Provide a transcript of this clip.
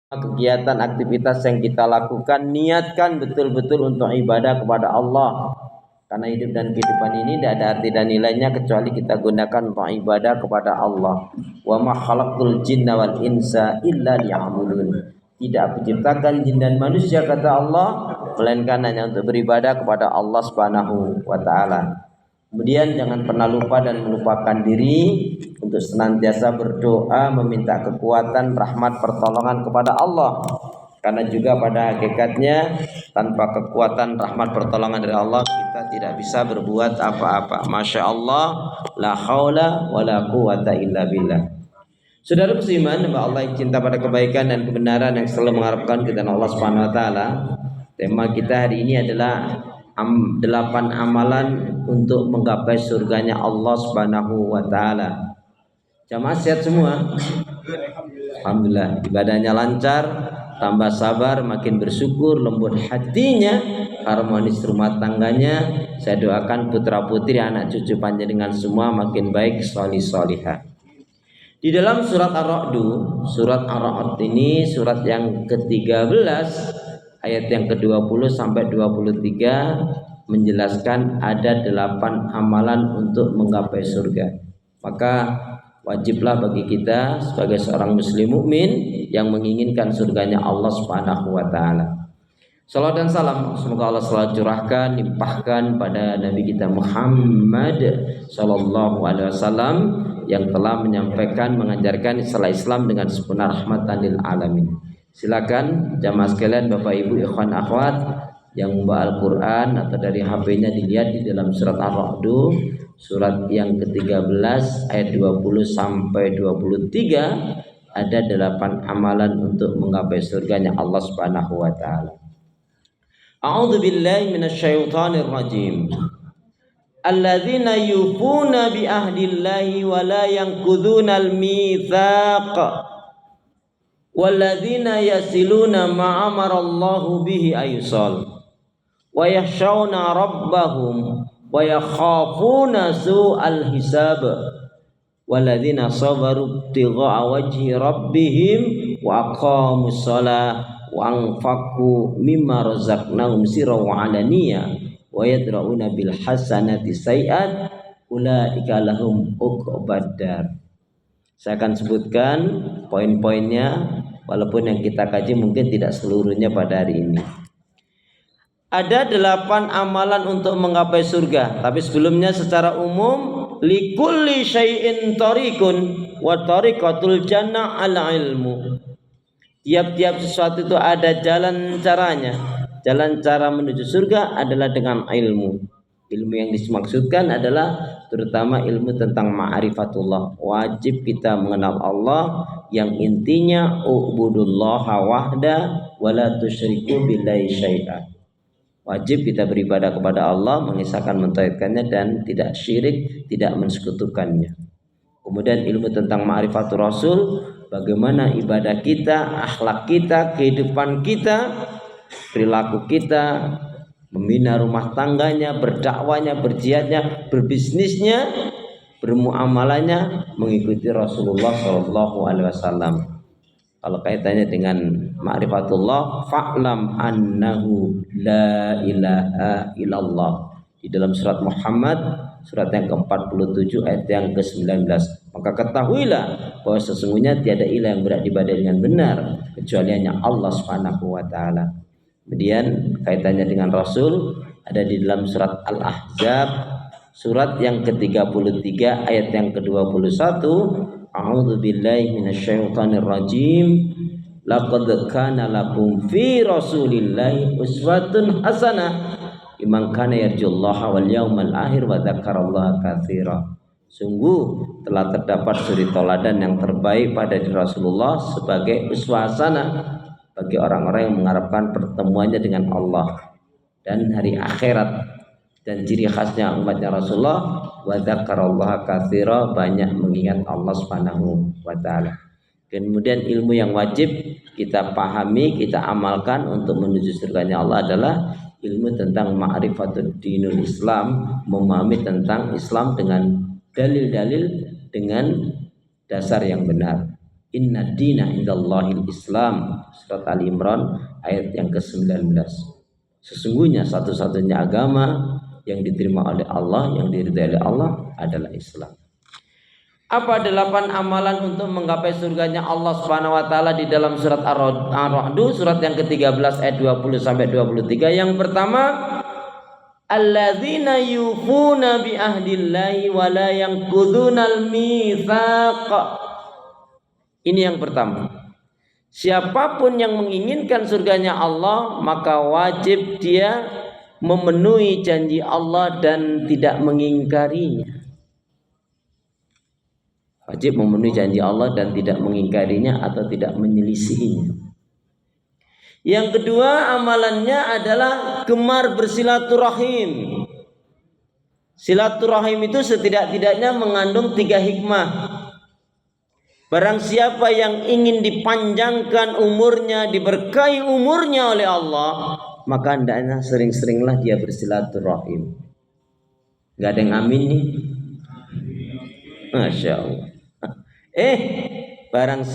kegiatan aktivitas yang kita lakukan, niatkan betul-betul untuk ibadah kepada Allah. Karena hidup dan kehidupan ini tidak ada arti dan nilainya kecuali kita gunakan untuk ibadah kepada Allah. Wa ma khalaqtul jinna wal insa illa liya'budun. Tidak aku ciptakan jin dan manusia, kata Allah, melainkan hanya untuk beribadah kepada Allah Subhanahu wa taala. Kemudian jangan pernah lupa dan melupakan diri untuk senantiasa berdoa meminta kekuatan, rahmat, pertolongan kepada Allah. Karena juga pada hakikatnya tanpa kekuatan, rahmat, pertolongan dari Allah kita tidak bisa berbuat apa-apa. Masya Allah, la haula wa la quwata illa billah. Saudara musliman, hamba Allah yang cinta pada kebaikan dan kebenaran, yang selalu mengharapkan keridhaan Allah Subhanahu wa taala. Tema kita hari ini adalah 8 amalan untuk menggapai surganya Allah Subhanahu wa taala. Jamaah sehat semua? Alhamdulillah, ibadahnya lancar, tambah sabar, makin bersyukur, lembut hatinya, harmonis rumah tangganya. Saya doakan putra putri, anak cucu panjenengan semua makin baik, sholih sholihah. Di dalam surat Ar-Ra'd, surat Ar-Ra'd ini surat yang ke-13, ayat yang ke-20 sampai 23 menjelaskan ada 8 amalan untuk menggapai surga. Maka wajiblah bagi kita sebagai seorang muslim mukmin yang menginginkan surganya Allah Subhanahu wa taala. Salawat dan salam semoga Allah selalu curahkan, limpahkan pada Nabi kita Muhammad sallallahu alaihi wasallam yang telah menyampaikan, mengajarkan istilah Islam dengan sempurna, rahmatan lil alamin. Silakan jamaah sekalian, Bapak Ibu, ikhwan akhwat yang membawa Al-Qur'an atau dari HP-nya dilihat di dalam surat Ar-Ra'd, surat yang ke-13 ayat 20 sampai 23 ada 8 amalan untuk menggapai surganya Allah Subhanahu wa taala. A'udzu billahi minasyaitonir rajim. Alladzina yufuna bi ahdillahi wa la yanqudhunal mitsaq. Walladzina yasiluna ma amarallahu bihi aysal. Wa yakhshawna rabbahum wa yakhafuna su'al hisab. Walladzina sabaru ibtigha'a wajhi rabbihim wa aqamus shalah wa anfaqu mimma razaqnahum sirran wa alaniyah wa yadra'una bil hasanati sayyi'at ulaika lahum uqbaddar. Saya akan sebutkan poin-poinnya, walaupun yang kita kaji mungkin tidak seluruhnya pada hari ini. Ada 8 amalan untuk menggapai surga, tapi sebelumnya secara umum likulli syai'in tariqun wa tariqatul jannah al ilmu. Tiap-tiap sesuatu itu ada jalan caranya. Jalan cara menuju surga adalah dengan ilmu. Ilmu yang dimaksudkan adalah terutama ilmu tentang ma'rifatullah. Wajib kita mengenal Allah yang intinya u'budullaha wahda wa la tusyriku billahi syai'an. Wajib kita beribadah kepada Allah, mengisahkan, mentauhidkannya dan tidak syirik, tidak mensekutukannya. Kemudian ilmu tentang ma'rifatul Rasul, bagaimana ibadah kita, akhlak kita, kehidupan kita, perilaku kita, membina rumah tangganya, berdakwanya, berjihadnya, berbisnisnya, bermuamalahnya mengikuti Rasulullah sallallahu alaihi wasallam. Kalau kaitannya dengan ma'rifatullah, fa'lam annahu la ilaha illallah. Di dalam surat Muhammad, surat yang ke-47 ayat yang ke-19. Maka ketahuilah bahwa sesungguhnya tiada ilah yang berhak diibadahi dengan benar kecuali hanya Allah Subhanahu wa taala. Kemudian kaitannya dengan Rasul ada di dalam surat Al-Ahzab, surat yang ke-33 ayat yang ke-21. A'udzu billahi minasyaitonir rajim. Laqad kana lakum fi Rasulillahi uswatun hasanah liman kana yarjullaha wal yawmal akhir wa dzakarallaha katsira. Sungguh telah terdapat suri teladan yang terbaik pada diri Rasulullah sebagai uswah hasanah bagi orang-orang yang mengharapkan pertemuannya dengan Allah dan hari akhirat. Dan ciri khasnya umatnya Rasulullah, wa dzakarallaha katsira, banyak mengingat Allah Subhanahu wa taala. Kemudian ilmu yang wajib kita pahami, kita amalkan untuk menuju surganya Allah adalah ilmu tentang ma'rifatud dinul Islam, memahami tentang Islam dengan dalil-dalil, dengan dasar yang benar. Inna dina indallahil Islam. Surat Ali Imran ayat yang ke-19. Sesungguhnya satu-satunya agama yang diterima oleh Allah, yang diridhai oleh Allah adalah Islam. Apa 8 amalan untuk menggapai surganya Allah Subhanahu wa taala di dalam surat Ar-Ra'd, surat yang ke-13 ayat 20 sampai 23. Yang pertama, alladzina yufuna bi ahdillahi wa la yanqudunal mitsaq. Ini yang pertama. Siapapun yang menginginkan surganya Allah, maka wajib dia memenuhi janji Allah dan tidak mengingkarinya. Wajib memenuhi janji Allah dan tidak mengingkarinya atau tidak menyelisihinya. Yang kedua, amalannya adalah gemar bersilaturahim. Silaturahim itu setidak-tidaknya mengandung 3 hikmah. Barang siapa yang ingin dipanjangkan umurnya, diberkahi umurnya oleh Allah, maka hendaknya sering-seringlah dia bersilaturahim. Gak ada yang amin nih? Masya Allah. Barang siapa